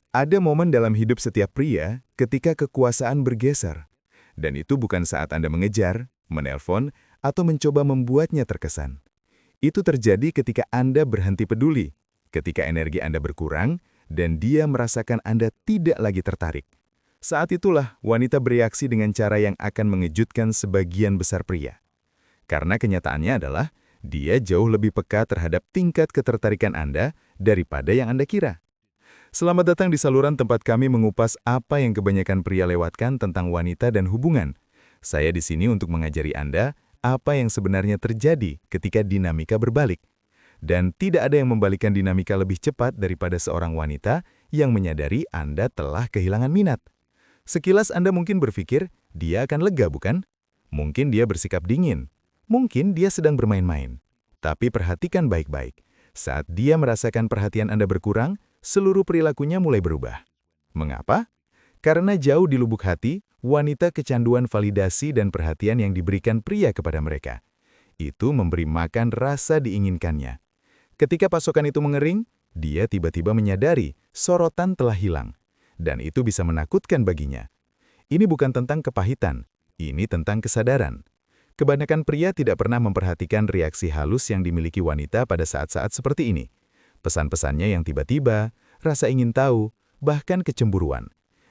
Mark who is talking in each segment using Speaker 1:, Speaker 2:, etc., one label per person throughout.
Speaker 1: Ada momen dalam hidup setiap pria ketika kekuasaan bergeser. Dan itu bukan saat Anda mengejar, menelpon, atau mencoba membuatnya terkesan. Itu terjadi ketika Anda berhenti peduli, ketika energi Anda berkurang, dan dia merasakan Anda tidak lagi tertarik. Saat itulah wanita bereaksi dengan cara yang akan mengejutkan sebagian besar pria. Karena kenyataannya adalah, dia jauh lebih peka terhadap tingkat ketertarikan Anda daripada yang Anda kira. Selamat datang di saluran tempat kami mengupas apa yang kebanyakan pria lewatkan tentang wanita dan hubungan. Saya di sini untuk mengajari Anda apa yang sebenarnya terjadi ketika dinamika berbalik. Dan tidak ada yang membalikkan dinamika lebih cepat daripada seorang wanita yang menyadari Anda telah kehilangan minat. Sekilas Anda mungkin berpikir, dia akan lega bukan? Mungkin dia bersikap dingin. Mungkin dia sedang bermain-main. Tapi perhatikan baik-baik. Saat dia merasakan perhatian Anda berkurang, seluruh perilakunya mulai berubah. Mengapa? Karena jauh di lubuk hati, wanita kecanduan validasi dan perhatian yang diberikan pria kepada mereka. Itu memberi makan rasa diinginkannya. Ketika pasokan itu mengering, dia tiba-tiba menyadari sorotan telah hilang. Dan itu bisa menakutkan baginya. Ini bukan tentang kepahitan, ini tentang kesadaran. Kebanyakan pria tidak pernah memperhatikan reaksi halus yang dimiliki wanita pada saat-saat seperti ini. Pesan-pesannya yang tiba-tiba, rasa ingin tahu, bahkan kecemburuan.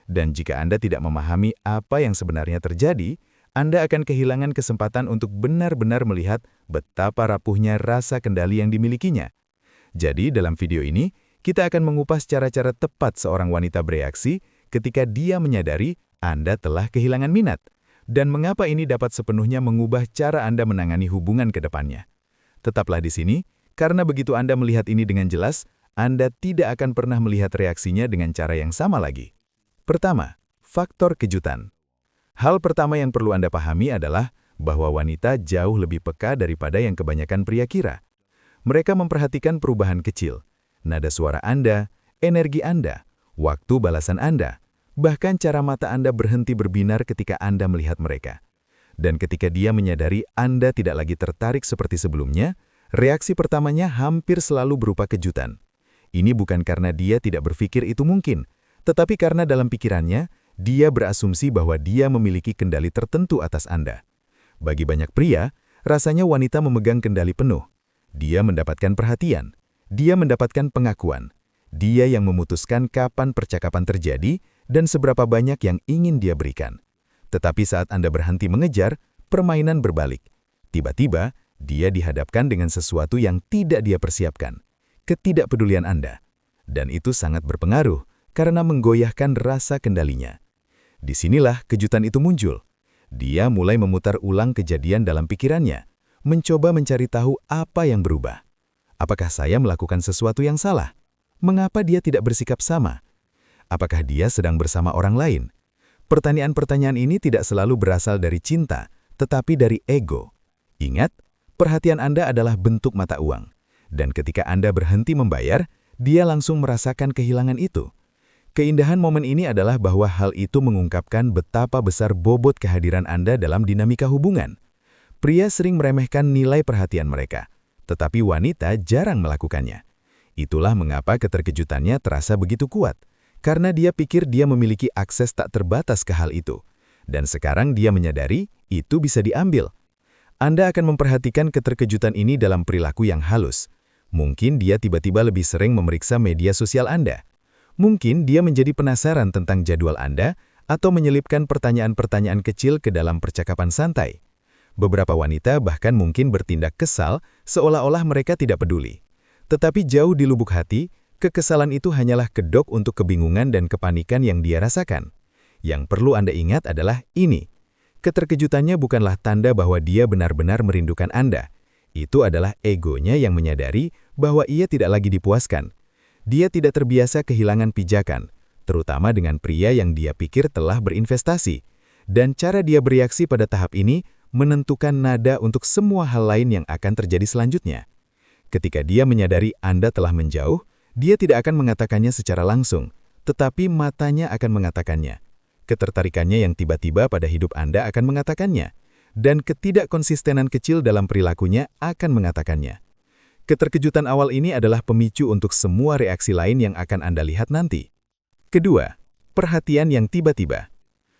Speaker 1: Dan jika Anda tidak memahami apa yang sebenarnya terjadi, Anda akan kehilangan kesempatan untuk benar-benar melihat betapa rapuhnya rasa kendali yang dimilikinya. Jadi, dalam video ini, kita akan mengupas cara-cara tepat seorang wanita bereaksi ketika dia menyadari Anda telah kehilangan minat, dan mengapa ini dapat sepenuhnya mengubah cara Anda menangani hubungan ke depannya. Tetaplah di sini, karena begitu Anda melihat ini dengan jelas, Anda tidak akan pernah melihat reaksinya dengan cara yang sama lagi. Pertama, faktor kejutan. Hal pertama yang perlu Anda pahami adalah bahwa wanita jauh lebih peka daripada yang kebanyakan pria kira. Mereka memperhatikan perubahan kecil, nada suara Anda, energi Anda, waktu balasan Anda, bahkan cara mata Anda berhenti berbinar ketika Anda melihat mereka. Dan ketika dia menyadari Anda tidak lagi tertarik seperti sebelumnya, reaksi pertamanya hampir selalu berupa kejutan. Ini bukan karena dia tidak berpikir itu mungkin, tetapi karena dalam pikirannya, dia berasumsi bahwa dia memiliki kendali tertentu atas Anda. Bagi banyak pria, rasanya wanita memegang kendali penuh. Dia mendapatkan perhatian, dia mendapatkan pengakuan, dia yang memutuskan kapan percakapan terjadi dan seberapa banyak yang ingin dia berikan. Tetapi saat Anda berhenti mengejar, permainan berbalik. Tiba-tiba, dia dihadapkan dengan sesuatu yang tidak dia persiapkan, ketidakpedulian Anda. Dan itu sangat berpengaruh karena menggoyahkan rasa kendalinya. Disinilah kejutan itu muncul. Dia mulai memutar ulang kejadian dalam pikirannya, mencoba mencari tahu apa yang berubah. Apakah saya melakukan sesuatu yang salah? Mengapa dia tidak bersikap sama? Apakah dia sedang bersama orang lain? Pertanyaan-pertanyaan ini tidak selalu berasal dari cinta, tetapi dari ego. Ingat, perhatian Anda adalah bentuk mata uang. Dan ketika Anda berhenti membayar, dia langsung merasakan kehilangan itu. Keindahan momen ini adalah bahwa hal itu mengungkapkan betapa besar bobot kehadiran Anda dalam dinamika hubungan. Pria sering meremehkan nilai perhatian mereka, tetapi wanita jarang melakukannya. Itulah mengapa keterkejutannya terasa begitu kuat, karena dia pikir dia memiliki akses tak terbatas ke hal itu. Dan sekarang dia menyadari itu bisa diambil. Anda akan memperhatikan keterkejutan ini dalam perilaku yang halus. Mungkin dia tiba-tiba lebih sering memeriksa media sosial Anda. Mungkin dia menjadi penasaran tentang jadwal Anda atau menyelipkan pertanyaan-pertanyaan kecil ke dalam percakapan santai. Beberapa wanita bahkan mungkin bertindak kesal seolah-olah mereka tidak peduli. Tetapi jauh di lubuk hati, kekesalan itu hanyalah kedok untuk kebingungan dan kepanikan yang dia rasakan. Yang perlu Anda ingat adalah ini. Keterkejutannya bukanlah tanda bahwa dia benar-benar merindukan Anda. Itu adalah egonya yang menyadari bahwa ia tidak lagi dipuaskan. Dia tidak terbiasa kehilangan pijakan, terutama dengan pria yang dia pikir telah berinvestasi. Dan cara dia bereaksi pada tahap ini menentukan nada untuk semua hal lain yang akan terjadi selanjutnya. Ketika dia menyadari Anda telah menjauh, dia tidak akan mengatakannya secara langsung, tetapi matanya akan mengatakannya. Ketertarikannya yang tiba-tiba pada hidup Anda akan mengatakannya, dan ketidakkonsistenan kecil dalam perilakunya akan mengatakannya. Keterkejutan awal ini adalah pemicu untuk semua reaksi lain yang akan Anda lihat nanti.
Speaker 2: Kedua, perhatian yang tiba-tiba.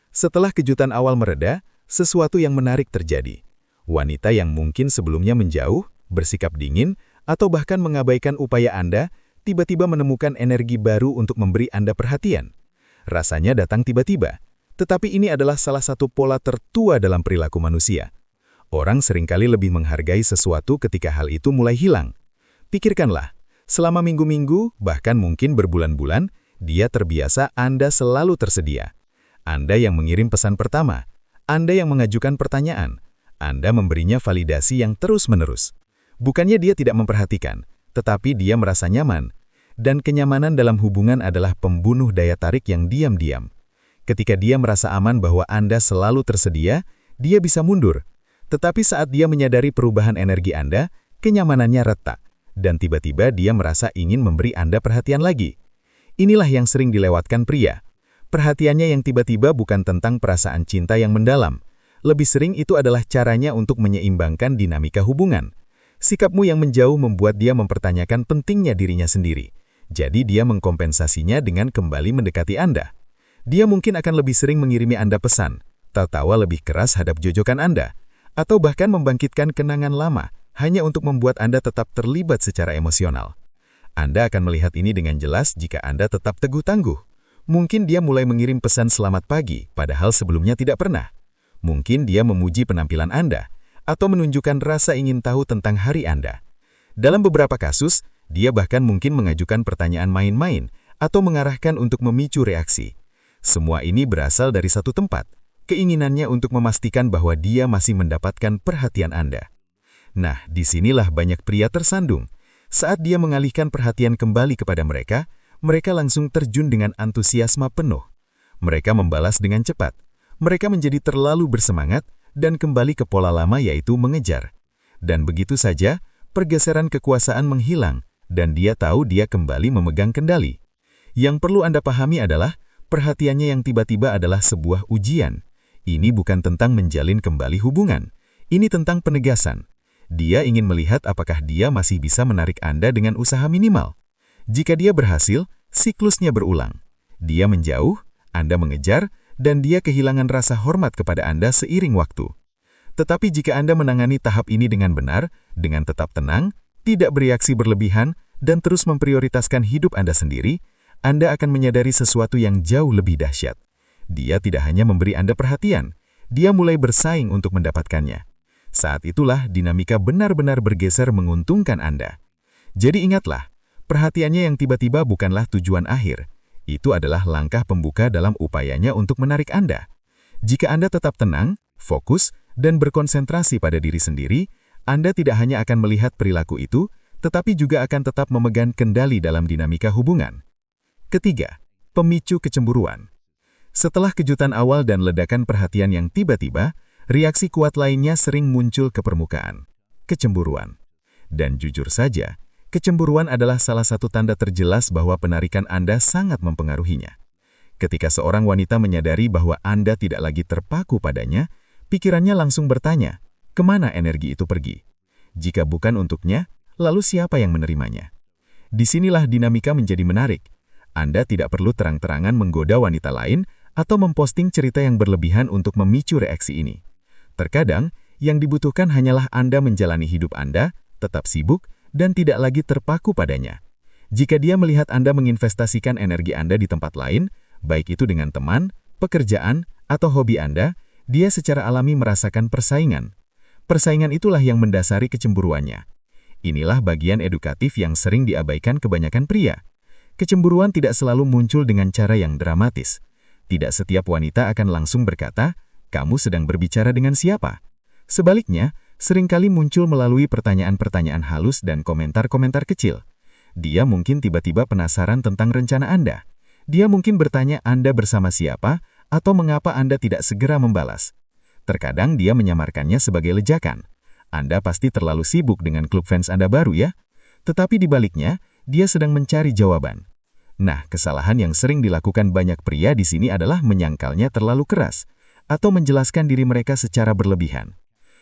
Speaker 2: Setelah kejutan awal mereda, sesuatu yang menarik terjadi. Wanita yang mungkin sebelumnya menjauh, bersikap dingin, atau bahkan mengabaikan upaya Anda, tiba-tiba menemukan energi baru untuk memberi Anda perhatian. Rasanya datang tiba-tiba, tetapi ini adalah salah satu pola tertua dalam perilaku manusia. Orang seringkali lebih menghargai sesuatu ketika hal itu mulai hilang. Pikirkanlah, selama minggu-minggu, bahkan mungkin berbulan-bulan, dia terbiasa Anda selalu tersedia. Anda yang mengirim pesan pertama, Anda yang mengajukan pertanyaan, Anda memberinya validasi yang terus-menerus. Bukannya dia tidak memperhatikan, tetapi dia merasa nyaman. Dan kenyamanan dalam hubungan adalah pembunuh daya tarik yang diam-diam. Ketika dia merasa aman bahwa Anda selalu tersedia, dia bisa mundur. Tetapi saat dia menyadari perubahan energi Anda, kenyamanannya retak. Dan tiba-tiba dia merasa ingin memberi Anda perhatian lagi. Inilah yang sering dilewatkan pria. Perhatiannya yang tiba-tiba bukan tentang perasaan cinta yang mendalam. Lebih sering itu adalah caranya untuk menyeimbangkan dinamika hubungan. Sikapmu yang menjauh membuat dia mempertanyakan pentingnya dirinya sendiri. Jadi dia mengkompensasinya dengan kembali mendekati Anda. Dia mungkin akan lebih sering mengirimi Anda pesan, tertawa lebih keras hadap jojokan Anda, atau bahkan membangkitkan kenangan lama hanya untuk membuat Anda tetap terlibat secara emosional. Anda akan melihat ini dengan jelas jika Anda tetap teguh tangguh. Mungkin dia mulai mengirim pesan selamat pagi, padahal sebelumnya tidak pernah. Mungkin dia memuji penampilan Anda, atau menunjukkan rasa ingin tahu tentang hari Anda. Dalam beberapa kasus, dia bahkan mungkin mengajukan pertanyaan main-main, atau mengarahkan untuk memicu reaksi. Semua ini berasal dari satu tempat, keinginannya untuk memastikan bahwa dia masih mendapatkan perhatian Anda. Nah, disinilah banyak pria tersandung. Saat dia mengalihkan perhatian kembali kepada mereka langsung terjun dengan antusiasme penuh. Mereka membalas dengan cepat. Mereka menjadi terlalu bersemangat dan kembali ke pola lama yaitu mengejar. Dan begitu saja, pergeseran kekuasaan menghilang dan dia tahu dia kembali memegang kendali. Yang perlu Anda pahami adalah, perhatiannya yang tiba-tiba adalah sebuah ujian. Ini bukan tentang menjalin kembali hubungan. Ini tentang penegasan. Dia ingin melihat apakah dia masih bisa menarik Anda dengan usaha minimal. Jika dia berhasil, siklusnya berulang. Dia menjauh, Anda mengejar, dan dia kehilangan rasa hormat kepada Anda seiring waktu. Tetapi jika Anda menangani tahap ini dengan benar, dengan tetap tenang, tidak bereaksi berlebihan, dan terus memprioritaskan hidup Anda sendiri, Anda akan menyadari sesuatu yang jauh lebih dahsyat. Dia tidak hanya memberi Anda perhatian, dia mulai bersaing untuk mendapatkannya. Saat itulah dinamika benar-benar bergeser menguntungkan Anda. Jadi ingatlah, perhatiannya yang tiba-tiba bukanlah tujuan akhir. Itu adalah langkah pembuka dalam upayanya untuk menarik Anda. Jika Anda tetap tenang, fokus, dan berkonsentrasi pada diri sendiri, Anda tidak hanya akan melihat perilaku itu, tetapi juga akan tetap memegang kendali dalam dinamika hubungan. Ketiga, pemicu kecemburuan. Setelah kejutan awal dan ledakan perhatian yang tiba-tiba, reaksi kuat lainnya sering muncul ke permukaan. Kecemburuan. Dan jujur saja, kecemburuan adalah salah satu tanda terjelas bahwa penarikan Anda sangat mempengaruhinya. Ketika seorang wanita menyadari bahwa Anda tidak lagi terpaku padanya, pikirannya langsung bertanya, kemana energi itu pergi? Jika bukan untuknya, lalu siapa yang menerimanya? Disinilah dinamika menjadi menarik. Anda tidak perlu terang-terangan menggoda wanita lain atau memposting cerita yang berlebihan untuk memicu reaksi ini. Terkadang, yang dibutuhkan hanyalah Anda menjalani hidup Anda, tetap sibuk, dan tidak lagi terpaku padanya. Jika dia melihat Anda menginvestasikan energi Anda di tempat lain, baik itu dengan teman, pekerjaan, atau hobi Anda, dia secara alami merasakan persaingan. Persaingan itulah yang mendasari kecemburuannya. Inilah bagian edukatif yang sering diabaikan kebanyakan pria. Kecemburuan tidak selalu muncul dengan cara yang dramatis. Tidak setiap wanita akan langsung berkata, kamu sedang berbicara dengan siapa? Sebaliknya, seringkali muncul melalui pertanyaan-pertanyaan halus dan komentar-komentar kecil. Dia mungkin tiba-tiba penasaran tentang rencana Anda. Dia mungkin bertanya Anda bersama siapa, atau mengapa Anda tidak segera membalas. Terkadang dia menyamarkannya sebagai lejakan. Anda pasti terlalu sibuk dengan klub fans Anda baru ya? Tetapi di baliknya, dia sedang mencari jawaban. Nah, kesalahan yang sering dilakukan banyak pria di sini adalah menyangkalnya terlalu keras, atau menjelaskan diri mereka secara berlebihan.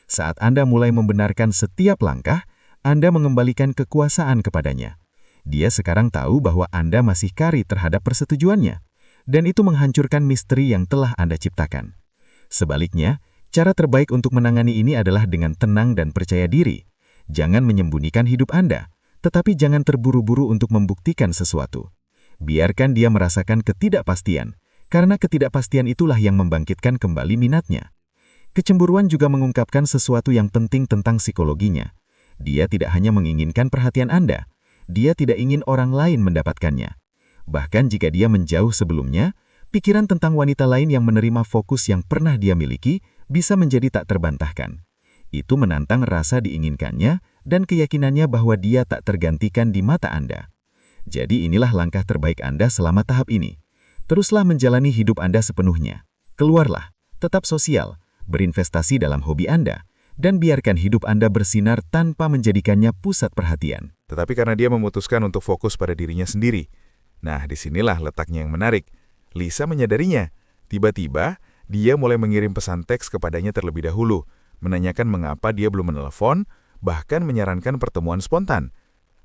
Speaker 2: Saat Anda mulai membenarkan setiap langkah, Anda mengembalikan kekuasaan kepadanya. Dia sekarang tahu bahwa Anda masih kari terhadap persetujuannya. dan itu menghancurkan misteri yang telah Anda ciptakan. Sebaliknya, cara terbaik untuk menangani ini adalah dengan tenang dan percaya diri. Jangan menyembunyikan hidup Anda, tetapi jangan terburu-buru untuk membuktikan sesuatu. Biarkan dia merasakan ketidakpastian, karena ketidakpastian itulah yang membangkitkan kembali minatnya. Kecemburuan juga mengungkapkan sesuatu yang penting tentang psikologinya. Dia tidak hanya menginginkan perhatian Anda, dia tidak ingin orang lain mendapatkannya. Bahkan jika dia menjauh sebelumnya, pikiran tentang wanita lain yang menerima fokus yang pernah dia miliki bisa menjadi tak terbantahkan. Itu menantang rasa diinginkannya dan keyakinannya bahwa dia tak tergantikan di mata Anda. Jadi inilah langkah terbaik Anda selama tahap ini. Teruslah menjalani hidup Anda sepenuhnya. Keluarlah, tetap sosial, berinvestasi dalam hobi Anda, dan biarkan hidup Anda bersinar tanpa menjadikannya pusat perhatian.
Speaker 1: Tetapi karena dia memutuskan untuk fokus pada dirinya sendiri. Nah, disinilah letaknya yang menarik. Lisa menyadarinya. Tiba-tiba, dia mulai mengirim pesan teks kepadanya terlebih dahulu, menanyakan mengapa dia belum menelepon, bahkan menyarankan pertemuan spontan.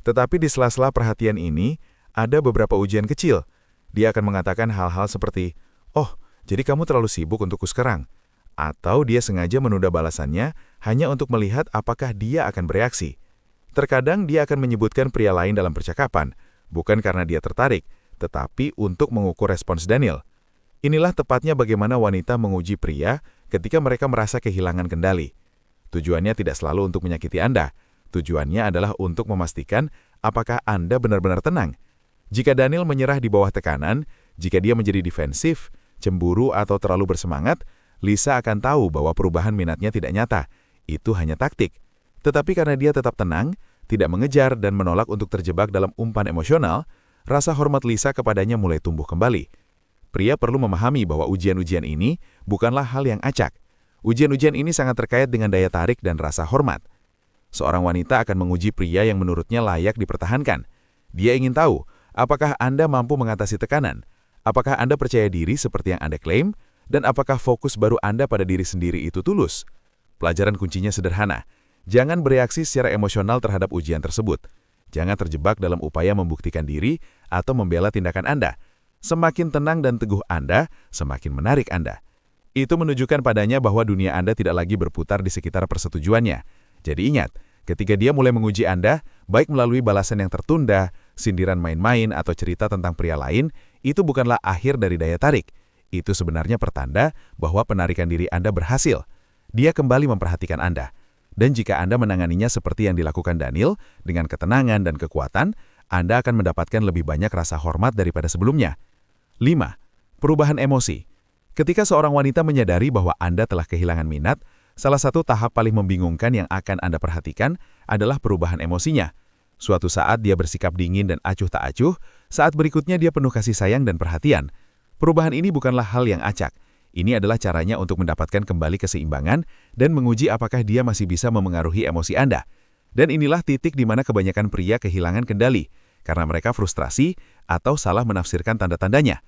Speaker 1: Tetapi di sela-sela perhatian ini, ada beberapa ujian kecil. Dia akan mengatakan hal-hal seperti, "Oh, jadi kamu terlalu sibuk untukku sekarang." Atau dia sengaja menunda balasannya hanya untuk melihat apakah dia akan bereaksi. Terkadang dia akan menyebutkan pria lain dalam percakapan, bukan karena dia tertarik, tetapi untuk mengukur respons Daniel. Inilah tepatnya bagaimana wanita menguji pria ketika mereka merasa kehilangan kendali. Tujuannya tidak selalu untuk menyakiti Anda. Tujuannya adalah untuk memastikan apakah Anda benar-benar tenang. Jika Daniel menyerah di bawah tekanan, jika dia menjadi defensif, cemburu atau terlalu bersemangat, Lisa akan tahu bahwa perubahan minatnya tidak nyata. Itu hanya taktik. Tetapi karena dia tetap tenang, tidak mengejar dan menolak untuk terjebak dalam umpan emosional, rasa hormat Lisa kepadanya mulai tumbuh kembali. Pria perlu memahami bahwa ujian-ujian ini bukanlah hal yang acak. Ujian-ujian ini sangat terkait dengan daya tarik dan rasa hormat. Seorang wanita akan menguji pria yang menurutnya layak dipertahankan. Dia ingin tahu, apakah Anda mampu mengatasi tekanan? Apakah Anda percaya diri seperti yang Anda klaim? Dan apakah fokus baru Anda pada diri sendiri itu tulus? Pelajaran kuncinya sederhana. Jangan bereaksi secara emosional terhadap ujian tersebut. Jangan terjebak dalam upaya membuktikan diri atau membela tindakan Anda. Semakin tenang dan teguh Anda, semakin menarik Anda. Itu menunjukkan padanya bahwa dunia Anda tidak lagi berputar di sekitar persetujuannya. Jadi ingat, ketika dia mulai menguji Anda, baik melalui balasan yang tertunda, sindiran main-main atau cerita tentang pria lain, itu bukanlah akhir dari daya tarik. Itu sebenarnya pertanda bahwa penarikan diri Anda berhasil. Dia kembali memperhatikan Anda. Dan jika Anda menanganinya seperti yang dilakukan Daniel, dengan ketenangan dan kekuatan, Anda akan mendapatkan lebih banyak rasa hormat daripada sebelumnya. 5. Perubahan emosi. Ketika seorang wanita menyadari bahwa Anda telah kehilangan minat, salah satu tahap paling membingungkan yang akan Anda perhatikan adalah perubahan emosinya. Suatu saat dia bersikap dingin dan acuh tak acuh, saat berikutnya dia penuh kasih sayang dan perhatian. Perubahan ini bukanlah hal yang acak. Ini adalah caranya untuk mendapatkan kembali keseimbangan dan menguji apakah dia masih bisa memengaruhi emosi Anda. Dan inilah titik di mana kebanyakan pria kehilangan kendali, karena mereka frustrasi atau salah menafsirkan tanda-tandanya.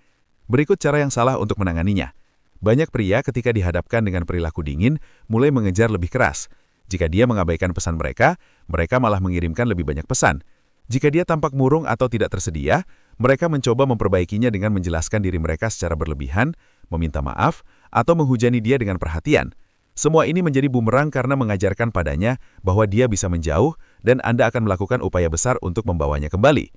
Speaker 1: Berikut cara yang salah untuk menanganinya. Banyak pria ketika dihadapkan dengan perilaku dingin, mulai mengejar lebih keras. Jika dia mengabaikan pesan mereka, mereka malah mengirimkan lebih banyak pesan. Jika dia tampak murung atau tidak tersedia, mereka mencoba memperbaikinya dengan menjelaskan diri mereka secara berlebihan, meminta maaf, atau menghujani dia dengan perhatian. Semua ini menjadi bumerang karena mengajarkan padanya bahwa dia bisa menjauh dan Anda akan melakukan upaya besar untuk membawanya kembali.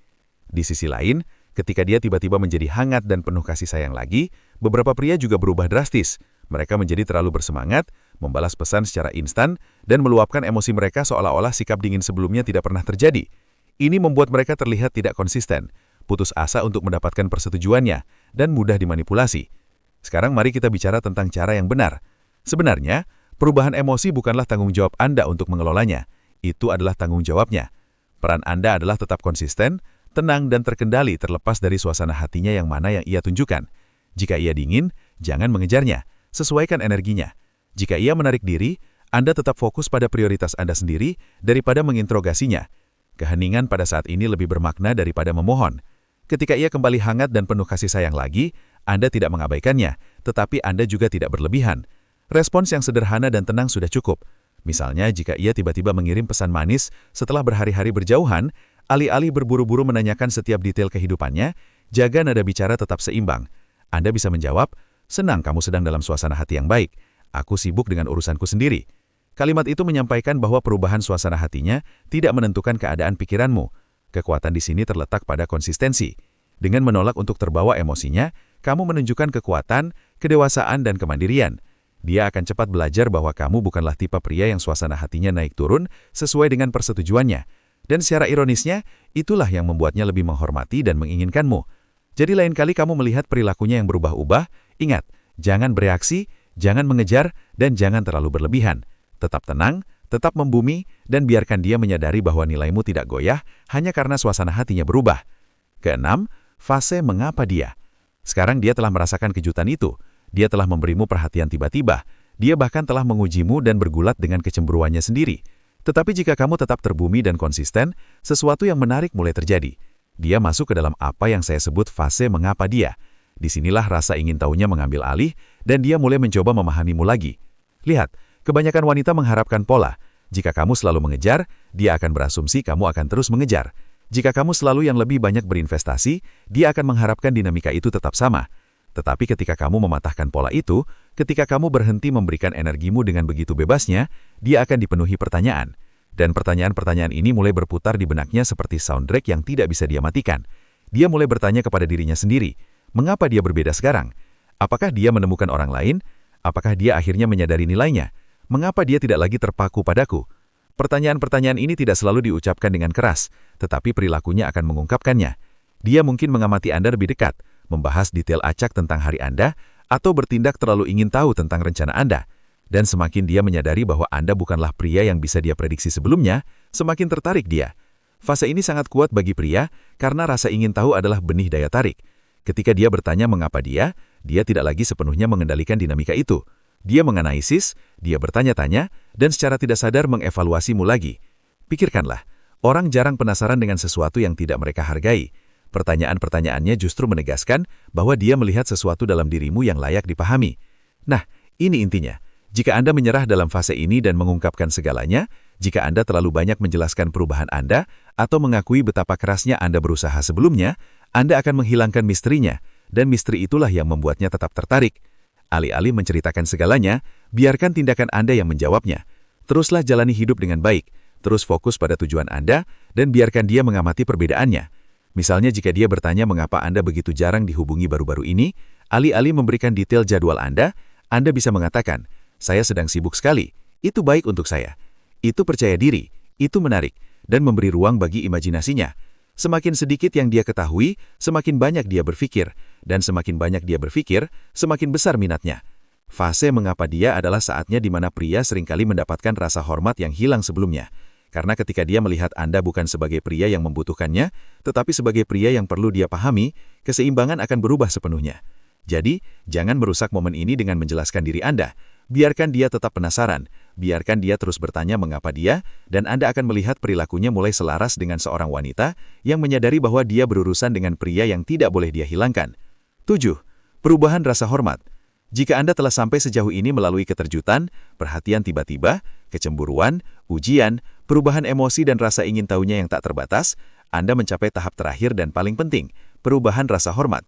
Speaker 1: Di sisi lain, ketika dia tiba-tiba menjadi hangat dan penuh kasih sayang lagi, beberapa pria juga berubah drastis. Mereka menjadi terlalu bersemangat, membalas pesan secara instan, dan meluapkan emosi mereka seolah-olah sikap dingin sebelumnya tidak pernah terjadi. Ini membuat mereka terlihat tidak konsisten, putus asa untuk mendapatkan persetujuannya, dan mudah dimanipulasi. Sekarang mari kita bicara tentang cara yang benar. Sebenarnya, perubahan emosi bukanlah tanggung jawab Anda untuk mengelolanya. Itu adalah tanggung jawabnya. Peran Anda adalah tetap konsisten, tenang dan terkendali terlepas dari suasana hatinya yang mana yang ia tunjukkan. Jika ia dingin, jangan mengejarnya. Sesuaikan energinya. Jika ia menarik diri, Anda tetap fokus pada prioritas Anda sendiri daripada menginterogasinya. Keheningan pada saat ini lebih bermakna daripada memohon. Ketika ia kembali hangat dan penuh kasih sayang lagi, Anda tidak mengabaikannya, tetapi Anda juga tidak berlebihan. Respons yang sederhana dan tenang sudah cukup. Misalnya, jika ia tiba-tiba mengirim pesan manis setelah berhari-hari berjauhan, alih-alih berburu-buru menanyakan setiap detail kehidupannya, jaga nada bicara tetap seimbang.
Speaker 2: Anda bisa menjawab, "Senang kamu sedang dalam suasana hati yang baik. Aku sibuk dengan urusanku sendiri." Kalimat itu menyampaikan bahwa perubahan suasana hatinya tidak menentukan keadaan pikiranmu. Kekuatan di sini terletak pada konsistensi. Dengan menolak untuk terbawa emosinya, kamu menunjukkan kekuatan, kedewasaan, dan kemandirian. Dia akan cepat belajar bahwa kamu bukanlah tipe pria yang suasana hatinya naik turun sesuai dengan persetujuannya. Dan secara ironisnya, itulah yang membuatnya lebih menghormati dan menginginkanmu. Jadi lain kali kamu melihat perilakunya yang berubah-ubah, ingat, jangan bereaksi, jangan mengejar, dan jangan terlalu berlebihan. Tetap tenang, tetap membumi, dan biarkan dia menyadari bahwa nilaimu tidak goyah hanya karena suasana hatinya berubah. Keenam, fase mengapa dia. Sekarang dia telah merasakan kejutan itu. Dia telah memberimu perhatian tiba-tiba. Dia bahkan telah mengujimu dan bergulat dengan kecemburuannya sendiri. Tetapi jika kamu tetap terbumi dan konsisten, sesuatu yang menarik mulai terjadi. Dia masuk ke dalam apa yang saya sebut fase mengapa dia. Disinilah rasa ingin tahunya mengambil alih, dan dia mulai mencoba memahamimu lagi. Lihat, kebanyakan wanita mengharapkan pola. Jika kamu selalu mengejar, dia akan berasumsi kamu akan terus mengejar. Jika kamu selalu yang lebih banyak berinvestasi, dia akan mengharapkan dinamika itu tetap sama. Tetapi ketika kamu mematahkan pola itu, ketika kamu berhenti memberikan energimu dengan begitu bebasnya, dia akan dipenuhi pertanyaan. Dan pertanyaan-pertanyaan ini mulai berputar di benaknya seperti soundtrack yang tidak bisa dia matikan. Dia mulai bertanya kepada dirinya sendiri, mengapa dia berbeda sekarang? Apakah dia menemukan orang lain? Apakah dia akhirnya menyadari nilainya? Mengapa dia tidak lagi terpaku padaku? Pertanyaan-pertanyaan ini tidak selalu diucapkan dengan keras, tetapi perilakunya akan mengungkapkannya. Dia mungkin mengamati Anda lebih dekat, membahas detail acak tentang hari Anda, atau bertindak terlalu ingin tahu tentang rencana Anda. Dan semakin dia menyadari bahwa Anda bukanlah pria yang bisa dia prediksi sebelumnya, semakin tertarik dia. Fase ini sangat kuat bagi pria, karena rasa ingin tahu adalah benih daya tarik. Ketika dia bertanya mengapa dia tidak lagi sepenuhnya mengendalikan dinamika itu. Dia menganalisis, dia bertanya-tanya, dan secara tidak sadar mengevaluasimu lagi. Pikirkanlah, orang jarang penasaran dengan sesuatu yang tidak mereka hargai. Pertanyaan-pertanyaannya justru menegaskan bahwa dia melihat sesuatu dalam dirimu yang layak dipahami. Nah, ini intinya. Jika Anda menyerah dalam fase ini dan mengungkapkan segalanya, jika Anda terlalu banyak menjelaskan perubahan Anda, atau mengakui betapa kerasnya Anda berusaha sebelumnya, Anda akan menghilangkan misterinya, dan misteri itulah yang membuatnya tetap tertarik. Alih-alih menceritakan segalanya, biarkan tindakan Anda yang menjawabnya. Teruslah jalani hidup dengan baik, terus fokus pada tujuan Anda, dan biarkan dia mengamati perbedaannya. Misalnya jika dia bertanya mengapa Anda begitu jarang dihubungi baru-baru ini, alih-alih memberikan detail jadwal Anda bisa mengatakan, "Saya sedang sibuk sekali, itu baik untuk saya." Itu percaya diri, itu menarik, dan memberi ruang bagi imajinasinya. Semakin sedikit yang dia ketahui, semakin banyak dia berpikir, dan semakin banyak dia berpikir, semakin besar minatnya. Fase mengapa dia adalah saatnya di mana pria seringkali mendapatkan rasa hormat yang hilang sebelumnya. Karena ketika dia melihat Anda bukan sebagai pria yang membutuhkannya, tetapi sebagai pria yang perlu dia pahami, keseimbangan akan berubah sepenuhnya. Jadi, jangan merusak momen ini dengan menjelaskan diri Anda. Biarkan dia tetap penasaran, biarkan dia terus bertanya mengapa dia, dan Anda akan melihat perilakunya mulai selaras dengan seorang wanita yang menyadari bahwa dia berurusan dengan pria yang tidak boleh dia hilangkan. 7. Perubahan rasa hormat. Jika Anda telah sampai sejauh ini melalui keterjutan, perhatian tiba-tiba, kecemburuan, ujian, perubahan emosi dan rasa ingin tahunya yang tak terbatas, Anda mencapai tahap terakhir dan paling penting, perubahan rasa hormat.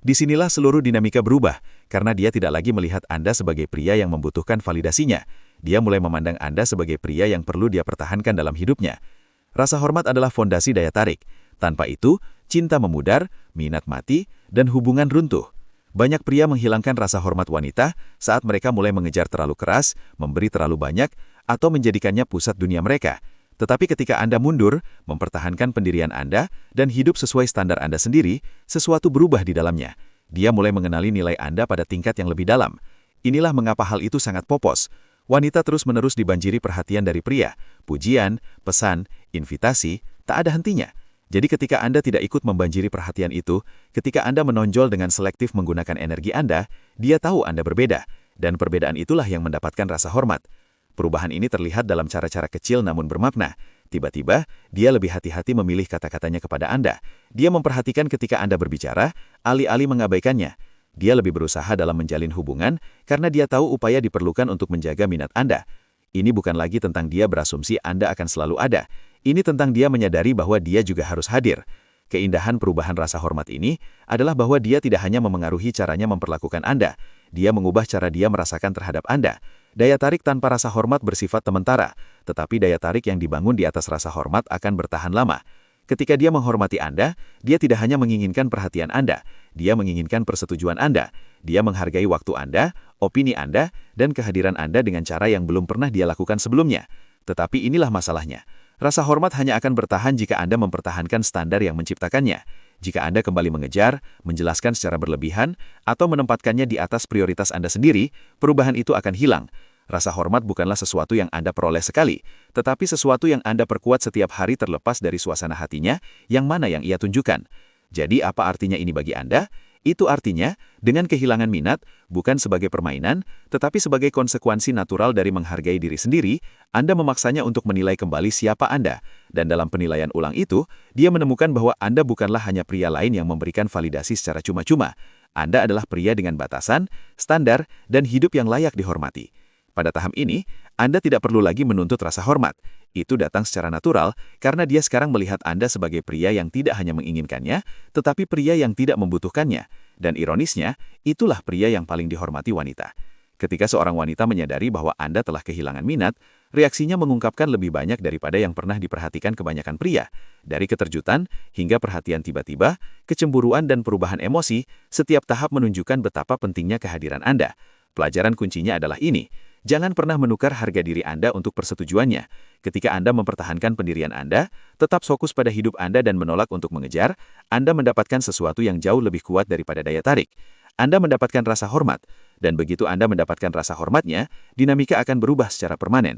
Speaker 2: Disinilah seluruh dinamika berubah, karena dia tidak lagi melihat Anda sebagai pria yang membutuhkan validasinya. Dia mulai memandang Anda sebagai pria yang perlu dia pertahankan dalam hidupnya. Rasa hormat adalah fondasi daya tarik. Tanpa itu, cinta memudar, minat mati, dan hubungan runtuh. Banyak pria menghilangkan rasa hormat wanita saat mereka mulai mengejar terlalu keras, memberi terlalu banyak, atau menjadikannya pusat dunia mereka. Tetapi ketika Anda mundur, mempertahankan pendirian Anda, dan hidup sesuai standar Anda sendiri, sesuatu berubah di dalamnya. Dia mulai mengenali nilai Anda pada tingkat yang lebih dalam. Inilah mengapa hal itu sangat popos. Wanita terus-menerus dibanjiri perhatian dari pria. Pujian, pesan, invitasi, tak ada hentinya. Jadi ketika Anda tidak ikut membanjiri perhatian itu, ketika Anda menonjol dengan selektif menggunakan energi Anda, dia tahu Anda berbeda. Dan perbedaan itulah yang mendapatkan rasa hormat. Perubahan ini terlihat dalam cara-cara kecil namun bermakna. Tiba-tiba, dia lebih hati-hati memilih kata-katanya kepada Anda. Dia memperhatikan ketika Anda berbicara, alih-alih mengabaikannya. Dia lebih berusaha dalam menjalin hubungan karena dia tahu upaya diperlukan untuk menjaga minat Anda. Ini bukan lagi tentang dia berasumsi Anda akan selalu ada. Ini tentang dia menyadari bahwa dia juga harus hadir.
Speaker 3: Keindahan perubahan rasa hormat ini adalah bahwa dia tidak hanya memengaruhi caranya memperlakukan Anda, dia mengubah cara dia merasakan terhadap Anda. Daya tarik tanpa rasa hormat bersifat sementara, tetapi daya tarik yang dibangun di atas rasa hormat akan bertahan lama. Ketika dia menghormati Anda, dia tidak hanya menginginkan perhatian Anda, dia menginginkan persetujuan Anda, dia menghargai waktu Anda, opini Anda, dan kehadiran Anda dengan cara yang belum pernah dia lakukan sebelumnya. Tetapi inilah masalahnya. Rasa hormat hanya akan bertahan jika Anda mempertahankan standar yang menciptakannya. Jika Anda kembali mengejar, menjelaskan secara berlebihan, atau menempatkannya di atas prioritas Anda sendiri, perubahan itu akan hilang. Rasa hormat bukanlah sesuatu yang Anda peroleh sekali, tetapi sesuatu yang Anda perkuat setiap hari terlepas dari suasana hatinya, yang mana yang ia tunjukkan. Jadi apa artinya ini bagi Anda? Itu artinya, dengan kehilangan minat, bukan sebagai permainan, tetapi sebagai konsekuensi natural dari menghargai diri sendiri, Anda memaksanya untuk menilai kembali siapa Anda. Dan dalam penilaian ulang itu, dia menemukan bahwa Anda bukanlah hanya pria lain yang memberikan validasi secara cuma-cuma. Anda adalah pria dengan batasan, standar, dan hidup yang layak dihormati. Pada tahap ini, Anda tidak perlu lagi menuntut rasa hormat. Itu datang secara natural karena dia sekarang melihat Anda sebagai pria yang tidak hanya menginginkannya, tetapi pria yang tidak membutuhkannya. Dan ironisnya, itulah pria yang paling dihormati wanita. Ketika seorang wanita menyadari bahwa Anda telah kehilangan minat, reaksinya mengungkapkan lebih banyak daripada yang pernah diperhatikan kebanyakan pria. Dari keterjutan hingga perhatian tiba-tiba, kecemburuan dan perubahan emosi, setiap tahap menunjukkan betapa pentingnya kehadiran Anda. Pelajaran kuncinya adalah ini. Jangan pernah menukar harga diri Anda untuk persetujuannya. Ketika Anda mempertahankan pendirian Anda, tetap fokus pada hidup Anda dan menolak untuk mengejar, Anda mendapatkan sesuatu yang jauh lebih kuat daripada daya tarik. Anda mendapatkan rasa hormat, dan begitu Anda mendapatkan rasa hormatnya, dinamika akan berubah secara permanen.